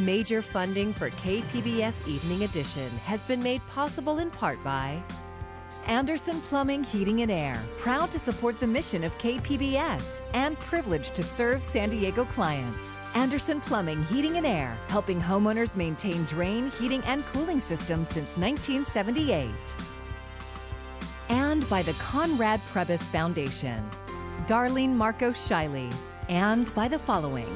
Major funding for KPBS Evening Edition has been made possible in part by Anderson Plumbing, Heating and Air, proud to support the mission of KPBS and privileged to serve San Diego clients. Anderson Plumbing, Heating and Air, helping homeowners maintain drain, heating, and cooling systems since 1978. And by the Conrad Prebys Foundation, Darlene Marco Shiley, and by the following.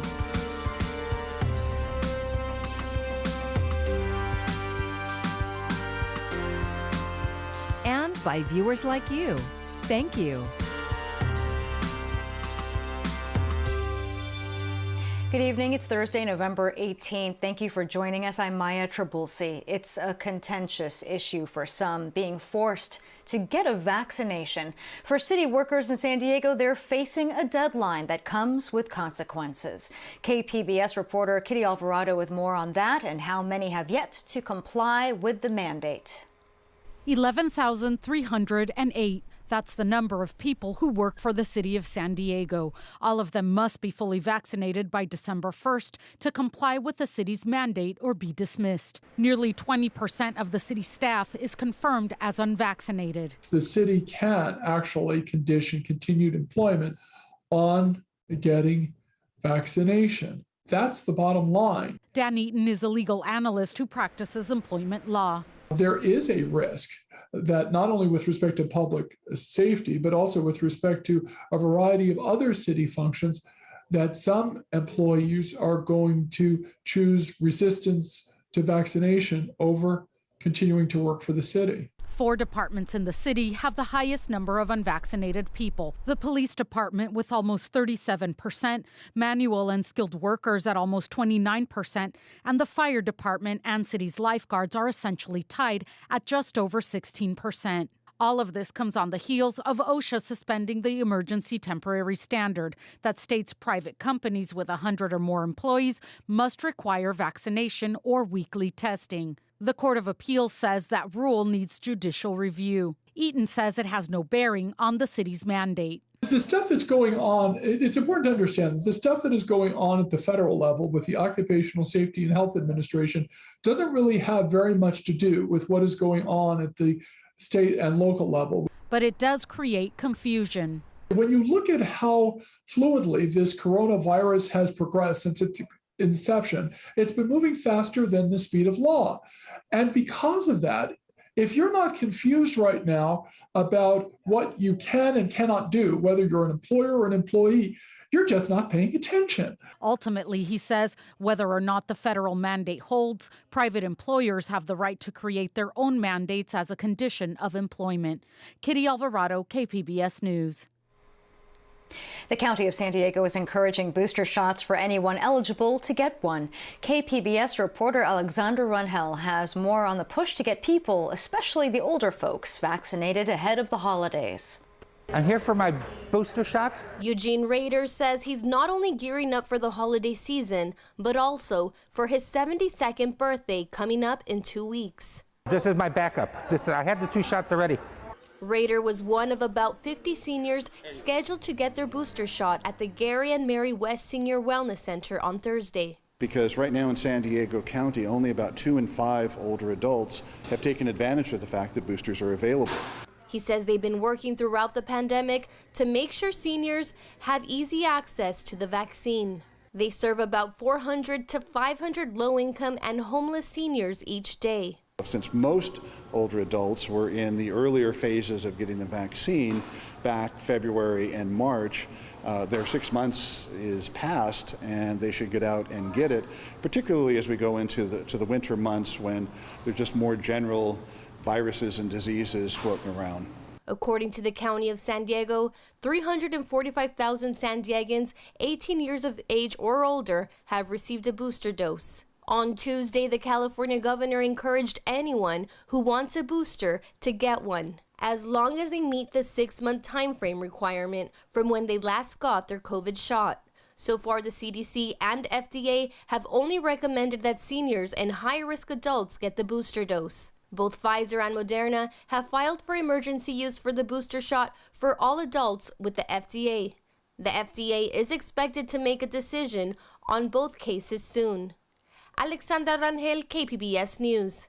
And by viewers like you. Thank you. Good evening. It's Thursday, November 18th. Thank you for joining us. I'm Maya Trabulsi. It's a contentious issue for some, being forced to get a vaccination. For city workers in San Diego, they're facing a deadline that comes with consequences. KPBS reporter Kitty Alvarado with more on that and how many have yet to comply with the mandate. 11,308. That's the number of people who work for the city of San Diego. All of them must be fully vaccinated by December 1st to comply with the city's mandate or be dismissed. Nearly 20% of the city staff is confirmed as unvaccinated. The city can actually condition continued employment on getting vaccination. That's the bottom line. Dan Eaton is a legal analyst who practices employment law. There is a risk that not only with respect to public safety, but also with respect to a variety of other city functions, that some employees are going to choose resistance to vaccination over continuing to work for the city. 4 departments in the city have the highest number of unvaccinated people. The police department with almost 37%, manual and skilled workers at almost 29%, and the fire department and city's lifeguards are essentially tied at just over 16%. All of this comes on the heels of OSHA suspending the emergency temporary standard that states private companies with 100 or more employees must require vaccination or weekly testing. The Court of Appeals says that rule needs judicial review. Eaton says it has no bearing on the city's mandate. The stuff that's going on, it's important to understand the stuff that is going on at the federal level with the Occupational Safety and Health Administration doesn't really have very much to do with what is going on at the state and local level. But it does create confusion. When you look at how fluidly this coronavirus has progressed since its inception, it's been moving faster than the speed of law. And because of that, if you're not confused right now about what you can and cannot do, whether you're an employer or an employee, you're just not paying attention. Ultimately, he says, whether or not the federal mandate holds, private employers have the right to create their own mandates as a condition of employment. Kitty Alvarado, KPBS News. The County of San Diego is encouraging booster shots for anyone eligible to get one. KPBS reporter Alexander Rangel has more on the push to get people, especially the older folks, vaccinated ahead of the holidays. I'm here for my booster shot. Eugene Rader says he's not only gearing up for the holiday season, but also for his 72nd birthday coming up in 2 weeks. This is my backup. I had the 2 shots already. Rader was one of about 50 seniors scheduled to get their booster shot at the Gary and Mary West Senior Wellness Center on Thursday. Because right now in San Diego County, only about 2 in 5 older adults have taken advantage of the fact that boosters are available. He says they've been working throughout the pandemic to make sure seniors have easy access to the vaccine. They serve about 400 to 500 low-income and homeless seniors each day. Since most older adults were in the earlier phases of getting the vaccine back February and March, their 6 months is past and they should get out and get it, particularly as we go into the winter months when there's just more general viruses and diseases floating around. According to the County of San Diego, 345,000 San Diegans 18 years of age or older have received a booster dose. On Tuesday, the California governor encouraged anyone who wants a booster to get one, as long as they meet the 6-month time frame requirement from when they last got their COVID shot. So far, the CDC and FDA have only recommended that seniors and high-risk adults get the booster dose. Both Pfizer and Moderna have filed for emergency use for the booster shot for all adults with the FDA. The FDA is expected to make a decision on both cases soon. Alexandra Rangel, KPBS News.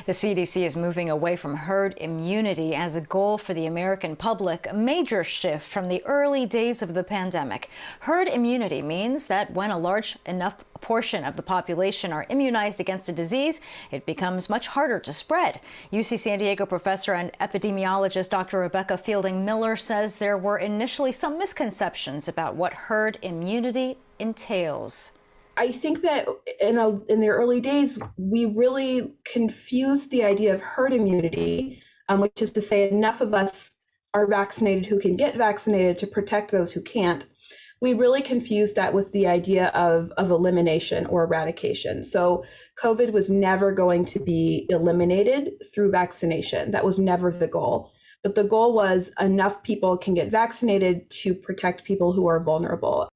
The CDC is moving away from herd immunity as a goal for the American public, a major shift from the early days of the pandemic. Herd immunity means that when a large enough portion of the population are immunized against a disease, it becomes much harder to spread. UC San Diego professor and epidemiologist Dr. Rebecca Fielding Miller says there were initially some misconceptions about what herd immunity entails. I think that in the early days, we really confused the idea of herd immunity, which is to say enough of us are vaccinated who can get vaccinated to protect those who can't. We really confused that with the idea of elimination or eradication. So COVID was never going to be eliminated through vaccination. That was never the goal. But the goal was enough people can get vaccinated to protect people who are vulnerable.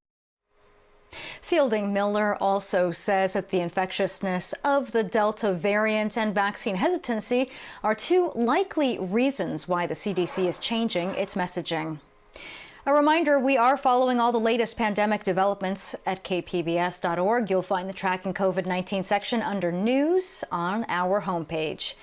Fielding Miller also says that the infectiousness of the Delta variant and vaccine hesitancy are two likely reasons why the CDC is changing its messaging. A reminder, we are following all the latest pandemic developments at kpbs.org. You'll find the Tracking COVID-19 section under News on our homepage.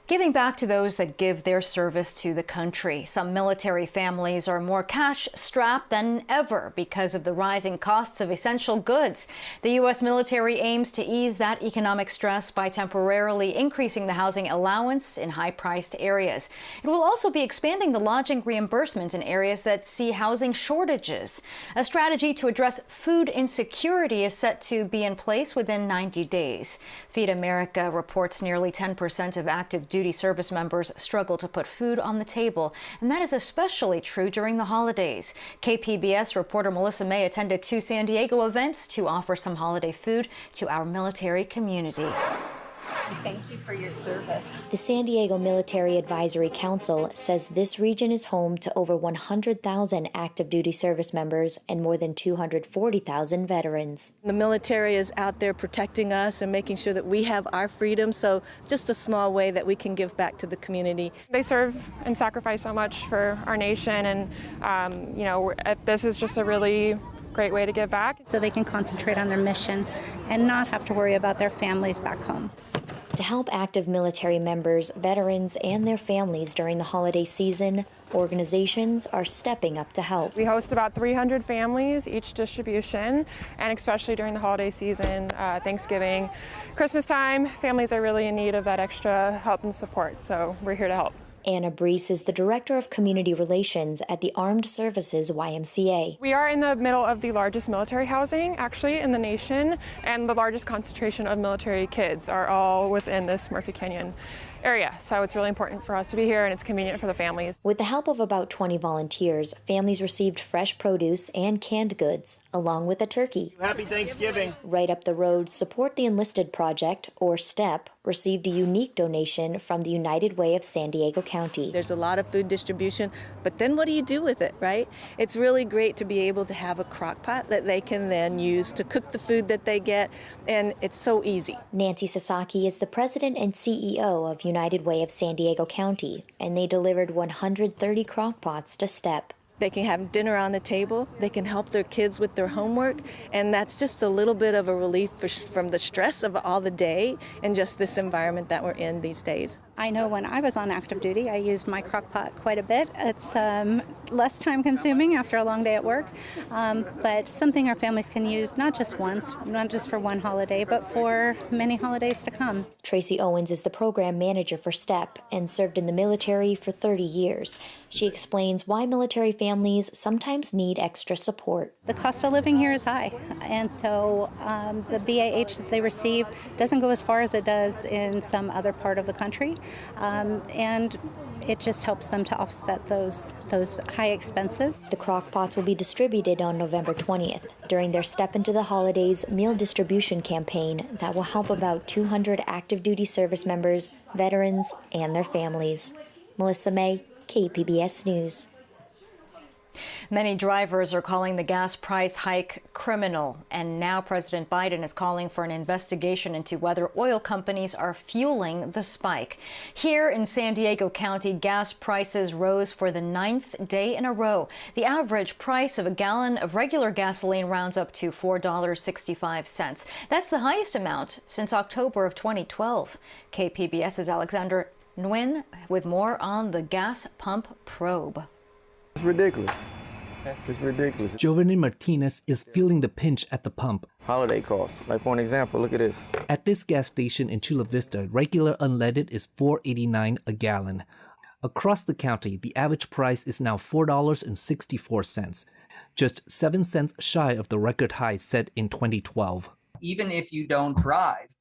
Giving back to those that give their service to the country. Some military families are more cash-strapped than ever because of the rising costs of essential goods. The U.S. military aims to ease that economic stress by temporarily increasing the housing allowance in high-priced areas. It will also be expanding the lodging reimbursement in areas that see housing shortages. A strategy to address food insecurity is set to be in place within 90 days. Feed America reports nearly 10% of active duty service members struggle to put food on the table, and that is especially true during the holidays. KPBS reporter Melissa May attended two San Diego events to offer some holiday food to our military community. Thank you for your service. The San Diego Military Advisory Council says this region is home to over 100,000 active duty service members and more than 240,000 veterans. The military is out there protecting us and making sure that we have our freedom, so just a small way that we can give back to the community. They serve and sacrifice so much for our nation, and this is just a really great way to give back. So they can concentrate on their mission and not have to worry about their families back home. To help active military members, veterans, and their families during the holiday season, organizations are stepping up to help. We host about 300 families each distribution, and especially during the holiday season, Thanksgiving, Christmas time, families are really in need of that extra help and support, so we're here to help. Anna Brees is the Director of Community Relations at the Armed Services YMCA. We are in the middle of the largest military housing, actually, in the nation, and the largest concentration of military kids are all within this Murphy Canyon area. So it's really important for us to be here, and it's convenient for the families. With the help of about 20 volunteers, families received fresh produce and canned goods, along with a turkey. Happy Thanksgiving. Right up the road, Support the Enlisted Project, or STEP, received a unique donation from the United Way of San Diego County. There's a lot of food distribution, but then what do you do with it, right? It's really great to be able to have a crock pot that they can then use to cook the food that they get, and it's so easy. Nancy Sasaki is the president and CEO of United Way of San Diego County, and they delivered 130 crock pots to STEP. They can have dinner on the table, they can help their kids with their homework, and that's just a little bit of a relief from the stress of all the day and just this environment that we're in these days. I know when I was on active duty, I used my crock pot quite a bit. It's less time consuming after a long day at work, but something our families can use not just once, not just for one holiday, but for many holidays to come. Tracy Owens is the program manager for STEP and served in the military for 30 years. She explains why military families sometimes need extra support. The cost of living here is high, and so the BAH that they receive doesn't go as far as it does in some other part of the country. And it just helps them to offset those high expenses. The crock pots will be distributed on November 20th during their Step Into the Holidays meal distribution campaign that will help about 200 active duty service members, veterans, and their families. Melissa May, KPBS News. Many drivers are calling the gas price hike criminal, and now President Biden is calling for an investigation into whether oil companies are fueling the spike. Here in San Diego County, gas prices rose for the 9th day in a row. The average price of a gallon of regular gasoline rounds up to $4.65. That's the highest amount since October of 2012. KPBS's Alexander Nguyen with more on the gas pump probe. It's ridiculous. It's ridiculous. Giovanni Martinez is feeling the pinch at the pump. Holiday costs. Like, for an example, look at this. At this gas station in Chula Vista, regular unleaded is $4.89 a gallon. Across the county, the average price is now $4.64, just 7 cents shy of the record high set in 2012. Even if you don't drive,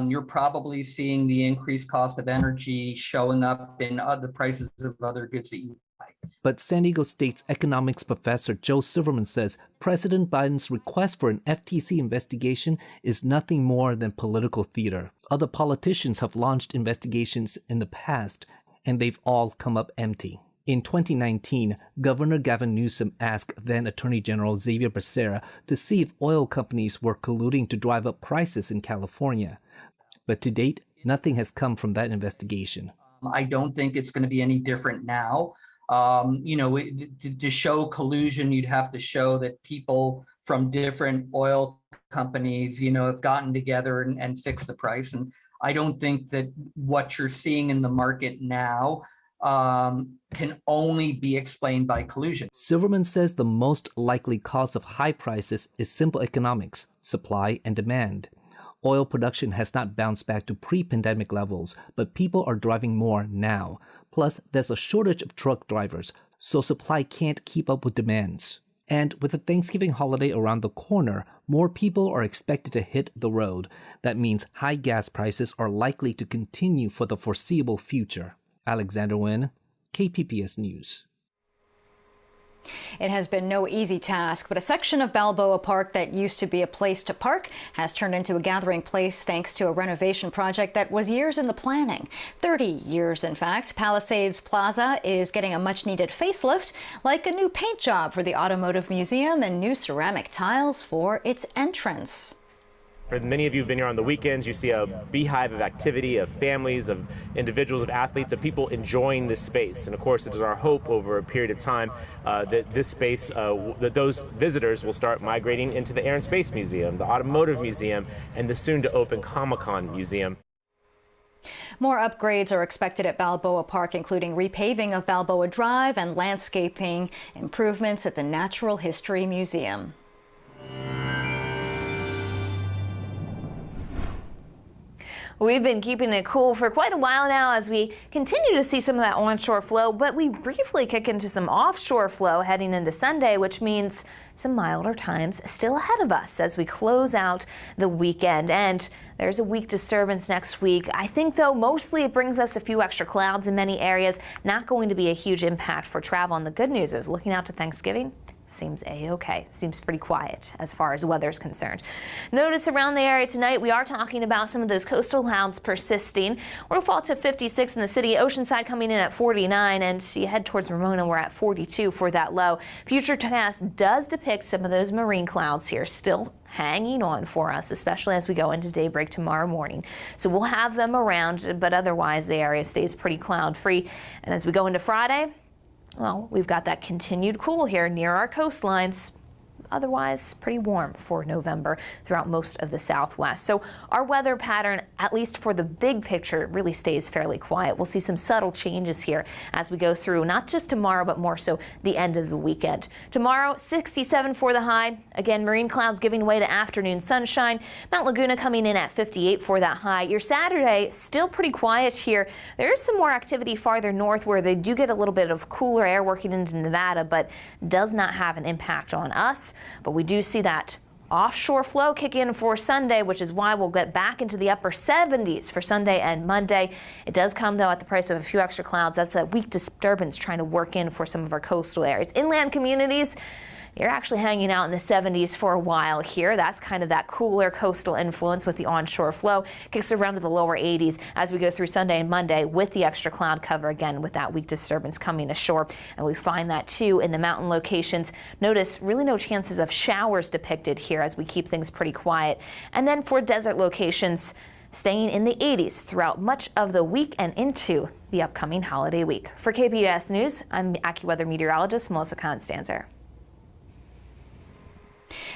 you're probably seeing the increased cost of energy showing up in the prices of other goods that you buy. But San Diego State's economics professor Joe Silverman says President Biden's request for an FTC investigation is nothing more than political theater. Other politicians have launched investigations in the past, and they've all come up empty. In 2019, Governor Gavin Newsom asked then Attorney General Xavier Becerra to see if oil companies were colluding to drive up prices in California. But to date, nothing has come from that investigation. I don't think it's going to be any different now. To show collusion, you'd have to show that people from different oil companies, have gotten together and fixed the price. And I don't think that what you're seeing in the market now can only be explained by collusion. Silverman says the most likely cause of high prices is simple economics, supply and demand. Oil production has not bounced back to pre-pandemic levels, but people are driving more now. Plus, there's a shortage of truck drivers, so supply can't keep up with demands. And with the Thanksgiving holiday around the corner, more people are expected to hit the road. That means high gas prices are likely to continue for the foreseeable future. Alexander Nguyen, KPBS News. It has been no easy task, but a section of Balboa Park that used to be a place to park has turned into a gathering place thanks to a renovation project that was years in the planning. 30 years, in fact. Palisades Plaza is getting a much-needed facelift, like a new paint job for the Automotive Museum and new ceramic tiles for its entrance. For many of you who've been here on the weekends, you see a beehive of activity, of families, of individuals, of athletes, of people enjoying this space. And of course, it is our hope over a period of time that this space, that those visitors will start migrating into the Air and Space Museum, the Automotive Museum, and the soon-to-open Comic-Con Museum. More upgrades are expected at Balboa Park, including repaving of Balboa Drive and landscaping improvements at the Natural History Museum. We've been keeping it cool for quite a while now as we continue to see some of that onshore flow, but we briefly kick into some offshore flow heading into Sunday, which means some milder times still ahead of us as we close out the weekend. And there's a weak disturbance next week. I think, though, mostly it brings us a few extra clouds in many areas, not going to be a huge impact for travel. And the good news is, looking out to Thanksgiving, seems a-okay. Seems pretty quiet as far as weather is concerned. Notice around the area tonight, we are talking about some of those coastal clouds persisting. We'll fall to 56 in the city. Oceanside coming in at 49, and you head towards Ramona, we're at 42 for that low. Futurecast does depict some of those marine clouds here, still hanging on for us, especially as we go into daybreak tomorrow morning. So we'll have them around, but otherwise the area stays pretty cloud free. And as we go into Friday, well, we've got that continued cool here near our coastlines. Otherwise, pretty warm for November throughout most of the Southwest. So our weather pattern, at least for the big picture, really stays fairly quiet. We'll see some subtle changes here as we go through, not just tomorrow, but more so the end of the weekend. Tomorrow, 67 for the high. Again, marine clouds giving way to afternoon sunshine. Mount Laguna coming in at 58 for that high. Your Saturday, still pretty quiet here. There is some more activity farther north where they do get a little bit of cooler air working into Nevada, but does not have an impact on us. But we do see that offshore flow kick in for Sunday, which is why we'll get back into the upper 70s for Sunday and Monday. It does come, though, at the price of a few extra clouds. That's that weak disturbance trying to work in for some of our coastal areas. Inland communities, You're actually hanging out in the 70s for a while here. That's kind of that cooler coastal influence with the onshore flow. Kicks around to the lower 80s as we go through Sunday and Monday with the extra cloud cover again with that weak disturbance coming ashore. And we find that too in the mountain locations. Notice really no chances of showers depicted here as we keep things pretty quiet. And then for desert locations, staying in the 80s throughout much of the week and into the upcoming holiday week. For KPBS News, I'm AccuWeather meteorologist Melissa Constanzer.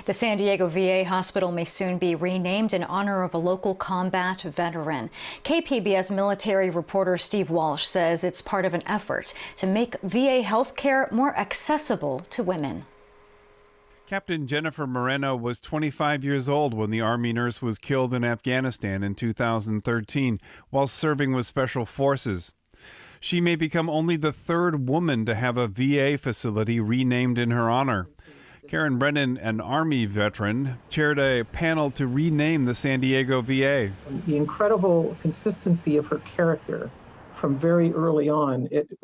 The San Diego VA hospital may soon be renamed in honor of a local combat veteran. KPBS military reporter Steve Walsh says it's part of an effort to make VA health care more accessible to women. Captain Jennifer Moreno was 25 years old when the Army nurse was killed in Afghanistan in 2013 while serving with Special Forces. She may become only the third woman to have a VA facility renamed in her honor. Karen Brennan, an Army veteran, chaired a panel to rename the San Diego VA. The incredible consistency of her character from very early on. It's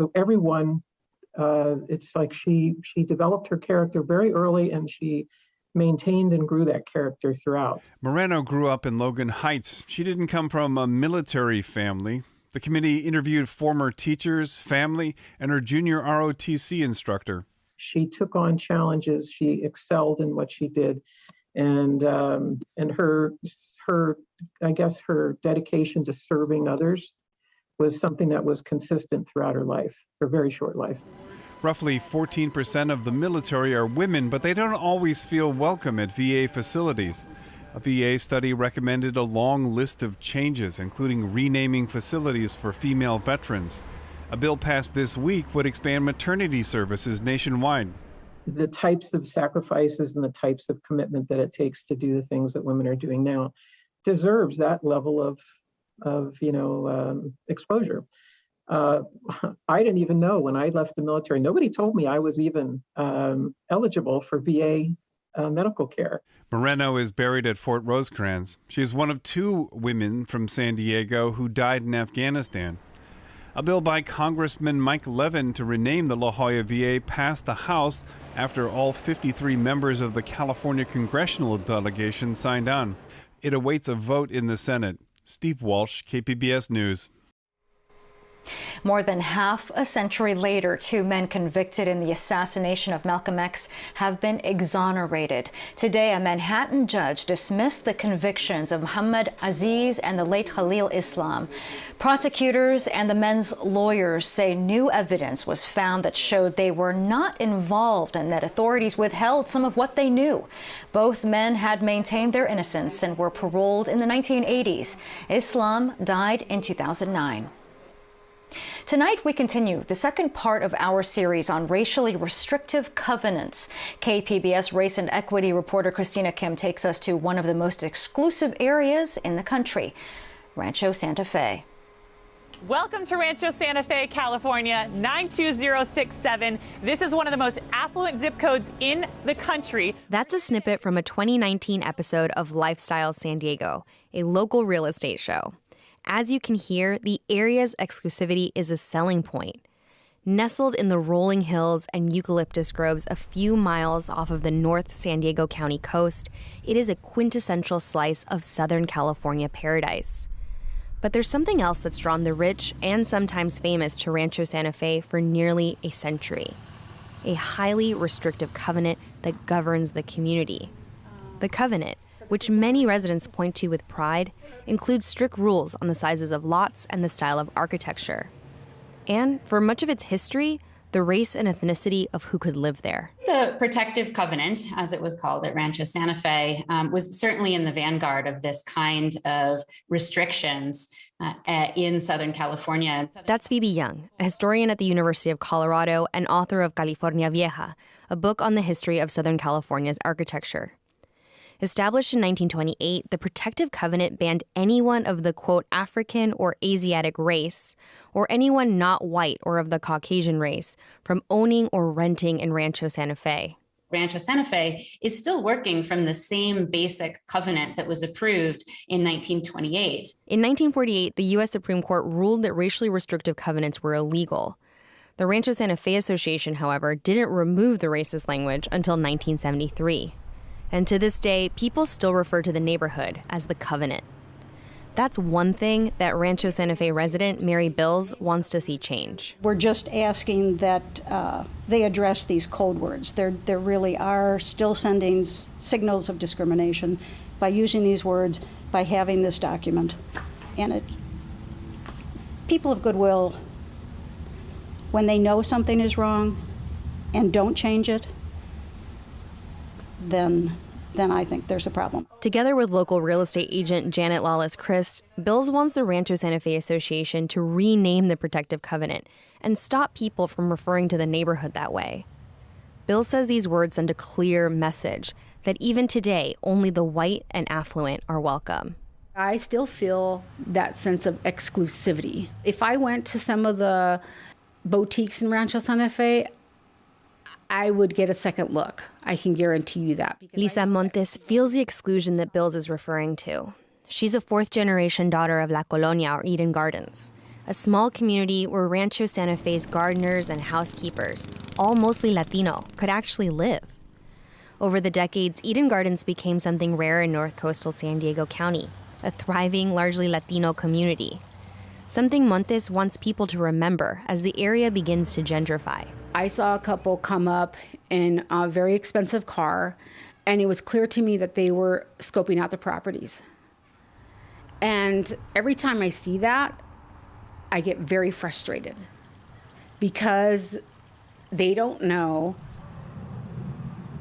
like she developed her character very early, and she maintained and grew that character throughout. Moreno grew up in Logan Heights. She didn't come from a military family. The committee interviewed former teachers, family, and her junior ROTC instructor. She took on challenges. She excelled in what she did, and her dedication to serving others was something that was consistent throughout her life, her very short life. Roughly 14% of the military are women, but they don't always feel welcome at VA facilities. A VA study recommended a long list of changes, including renaming facilities for female veterans. A bill passed this week would expand maternity services nationwide. The types of sacrifices and the types of commitment that it takes to do the things that women are doing now deserves that level of exposure. I didn't even know when I left the military. Nobody told me I was even eligible for VA medical care. Moreno is buried at Fort Rosecrans. She is one of two women from San Diego who died in Afghanistan. A bill by Congressman Mike Levin to rename the La Jolla VA passed the House after all 53 members of the California congressional delegation signed on. It awaits a vote in the Senate. Steve Walsh, KPBS News. More than half a century later, two men convicted in the assassination of Malcolm X have been exonerated. Today, a Manhattan judge dismissed the convictions of Muhammad Aziz and the late Khalil Islam. Prosecutors and the men's lawyers say new evidence was found that showed they were not involved and that authorities withheld some of what they knew. Both men had maintained their innocence and were paroled in the 1980s. Islam died in 2009. Tonight, we continue the second part of our series on racially restrictive covenants. KPBS race and equity reporter Christina Kim takes us to one of the most exclusive areas in the country, Rancho Santa Fe. Welcome to Rancho Santa Fe, California, 92067. This is one of the most affluent zip codes in the country. That's a snippet from a 2019 episode of Lifestyle San Diego, a local real estate show. As you can hear, the area's exclusivity is a selling point. Nestled in the rolling hills and eucalyptus groves a few miles off of the North San Diego County coast, it is a quintessential slice of Southern California paradise. But there's something else that's drawn the rich and sometimes famous to Rancho Santa Fe for nearly a century. A highly restrictive covenant that governs the community. The covenant, which many residents point to with pride, includes strict rules on the sizes of lots and the style of architecture. And for much of its history, the race and ethnicity of who could live there. The protective covenant, as it was called at Rancho Santa Fe, was certainly in the vanguard of this kind of restrictions in Southern California. That's Phoebe Young, a historian at the University of Colorado and author of California Vieja, a book on the history of Southern California's architecture. Established in 1928, the Protective Covenant banned anyone of the, quote, African or Asiatic race, or anyone not white or of the Caucasian race, from owning or renting in Rancho Santa Fe. Rancho Santa Fe is still working from the same basic covenant that was approved in 1928. In 1948, the U.S. Supreme Court ruled that racially restrictive covenants were illegal. The Rancho Santa Fe Association, however, didn't remove the racist language until 1973. And to this day, people still refer to the neighborhood as the Covenant. That's one thing that Rancho Santa Fe resident Mary Bills wants to see change. We're just asking that they address these code words. There really are still sending signals of discrimination by using these words, by having this document. And people of goodwill, when they know something is wrong and don't change it, then I think there's a problem. Together with local real estate agent Janet Lawless-Christ, Bills wants the Rancho Santa Fe Association to rename the Protective Covenant and stop people from referring to the neighborhood that way. Bills says these words send a clear message that even today, only the white and affluent are welcome. I still feel that sense of exclusivity. If I went to some of the boutiques in Rancho Santa Fe, I would get a second look. I can guarantee you that. Lisa Montes feels the exclusion that Bills is referring to. She's a fourth-generation daughter of La Colonia, or Eden Gardens, a small community where Rancho Santa Fe's gardeners and housekeepers, all mostly Latino, could actually live. Over the decades, Eden Gardens became something rare in north coastal San Diego County, a thriving, largely Latino community. Something Montes wants people to remember as the area begins to gentrify. I saw a couple come up in a very expensive car, and it was clear to me that they were scoping out the properties. And every time I see that, I get very frustrated because they don't know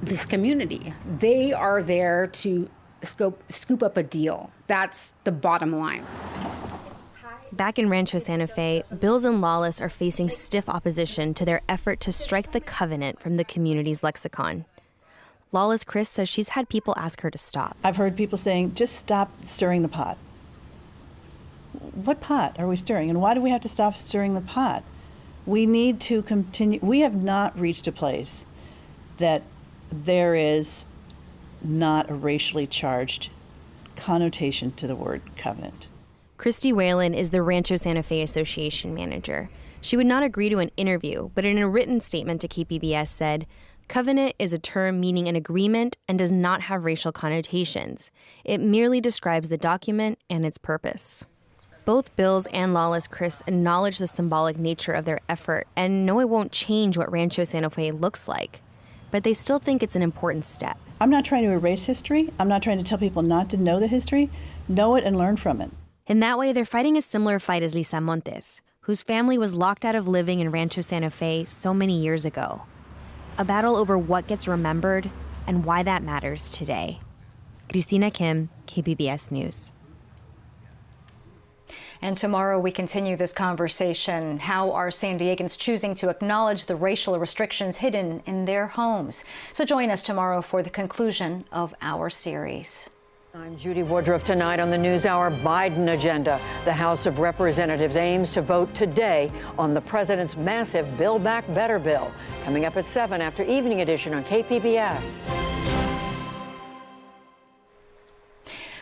this community. They are there to scoop up a deal. That's the bottom line. Back in Rancho Santa Fe, Bills and Lawless are facing stiff opposition to their effort to strike the covenant from the community's lexicon. Lawless-Christ says she's had people ask her to stop. I've heard people saying, just stop stirring the pot. What pot are we stirring? And why do we have to stop stirring the pot? We need to continue. We have not reached a place that there is not a racially charged connotation to the word covenant. Christy Whalen is the Rancho Santa Fe Association manager. She would not agree to an interview, but in a written statement to KPBS said, "Covenant is a term meaning an agreement and does not have racial connotations. It merely describes the document and its purpose." Both Bills and Lawless-Christ acknowledge the symbolic nature of their effort and know it won't change what Rancho Santa Fe looks like, but they still think it's an important step. I'm not trying to erase history. I'm not trying to tell people not to know the history. Know it and learn from it. In that way, they're fighting a similar fight as Lisa Montes, whose family was locked out of living in Rancho Santa Fe so many years ago. A battle over what gets remembered and why that matters today. Cristina Kim, KPBS News. And tomorrow we continue this conversation. How are San Diegans choosing to acknowledge the racial restrictions hidden in their homes? So join us tomorrow for the conclusion of our series. I'm Judy Woodruff. Tonight on the NewsHour, Biden agenda. The House of Representatives aims to vote today on the president's massive Build Back Better bill. Coming up at 7 after Evening Edition on KPBS.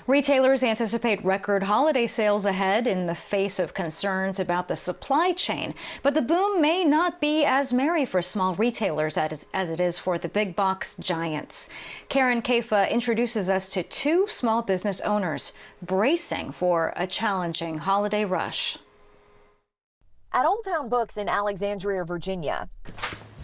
Retailers anticipate record holiday sales ahead in the face of concerns about the supply chain. But the boom may not be as merry for small retailers as it is for the big box giants. Karen Kafa introduces us to two small business owners bracing for a challenging holiday rush. At Old Town Books in Alexandria, Virginia.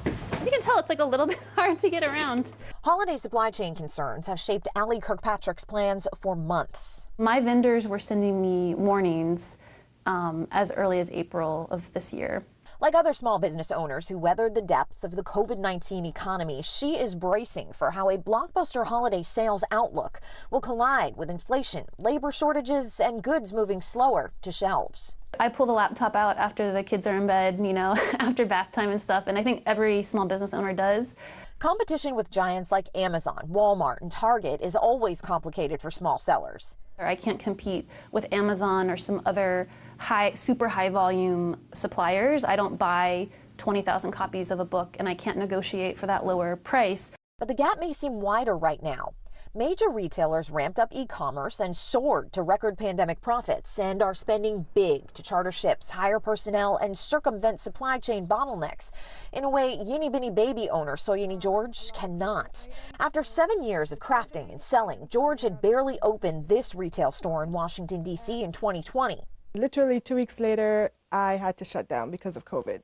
As you can tell, it's like a little bit hard to get around. Holiday supply chain concerns have shaped Allie Kirkpatrick's plans for months. My vendors were sending me warnings as early as April of this year. Like other small business owners who weathered the depths of the COVID-19 economy, she is bracing for how a blockbuster holiday sales outlook will collide with inflation, labor shortages, and goods moving slower to shelves. I pull the laptop out after the kids are in bed, you know, after bath time and stuff, and I think every small business owner does. Competition with giants like Amazon, Walmart, and Target is always complicated for small sellers. I can't compete with Amazon or some other super high volume suppliers. I don't buy 20,000 copies of a book, and I can't negotiate for that lower price. But the gap may seem wider right now. Major retailers ramped up e-commerce and soared to record pandemic profits and are spending big to charter ships, hire personnel, and circumvent supply chain bottlenecks in a way Yinny Binny Baby owner Soyini George cannot. After 7 years of crafting and selling, George had barely opened this retail store in Washington, D.C. in 2020. Literally 2 weeks later, I had to shut down because of COVID.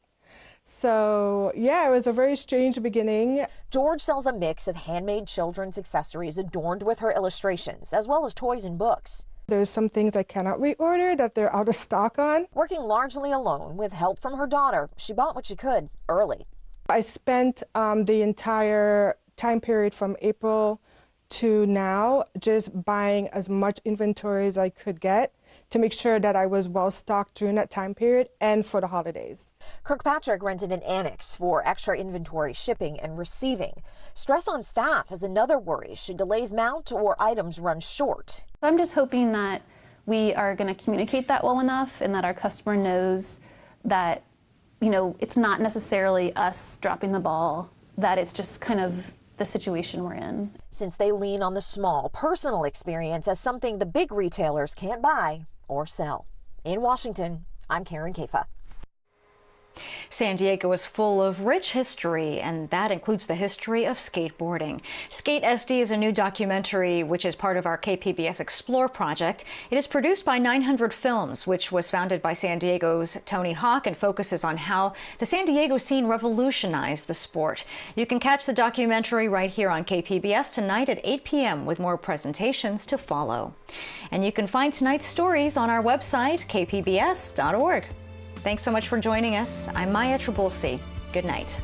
So yeah, it was a very strange beginning. George sells a mix of handmade children's accessories adorned with her illustrations, as well as toys and books. There's some things I cannot reorder that they're out of stock on. Working largely alone with help from her daughter, she bought what she could early. I spent the entire time period from April to now just buying as much inventory as I could get to make sure that I was well stocked during that time period and for the holidays. Kirkpatrick rented an annex for extra inventory shipping and receiving. Stress on staff is another worry should delays mount or items run short. I'm just hoping that we are going to communicate that well enough and that our customer knows that, you know, it's not necessarily us dropping the ball, that it's just kind of the situation we're in. Since they lean on the small, personal experience as something the big retailers can't buy or sell. In Washington, I'm Karen Kafa. San Diego is full of rich history, and that includes the history of skateboarding. Skate SD is a new documentary which is part of our KPBS Explore project. It is produced by 900 Films, which was founded by San Diego's Tony Hawk and focuses on how the San Diego scene revolutionized the sport. You can catch the documentary right here on KPBS tonight at 8 p.m. with more presentations to follow. And you can find tonight's stories on our website, kpbs.org. Thanks so much for joining us. I'm Maya Trabulsi. Good night.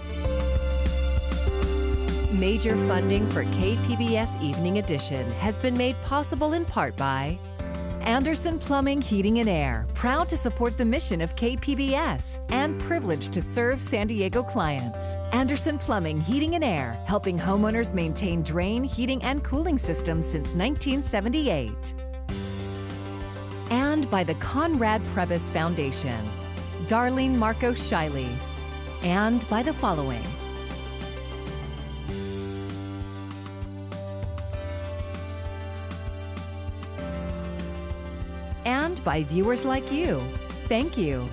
Major funding for KPBS Evening Edition has been made possible in part by Anderson Plumbing, Heating and Air, proud to support the mission of KPBS and privileged to serve San Diego clients. Anderson Plumbing, Heating and Air, helping homeowners maintain drain, heating, and cooling systems since 1978. And by the Conrad Prebys Foundation, Darlene Marco Shiley, and by the following. And by viewers like you. Thank you.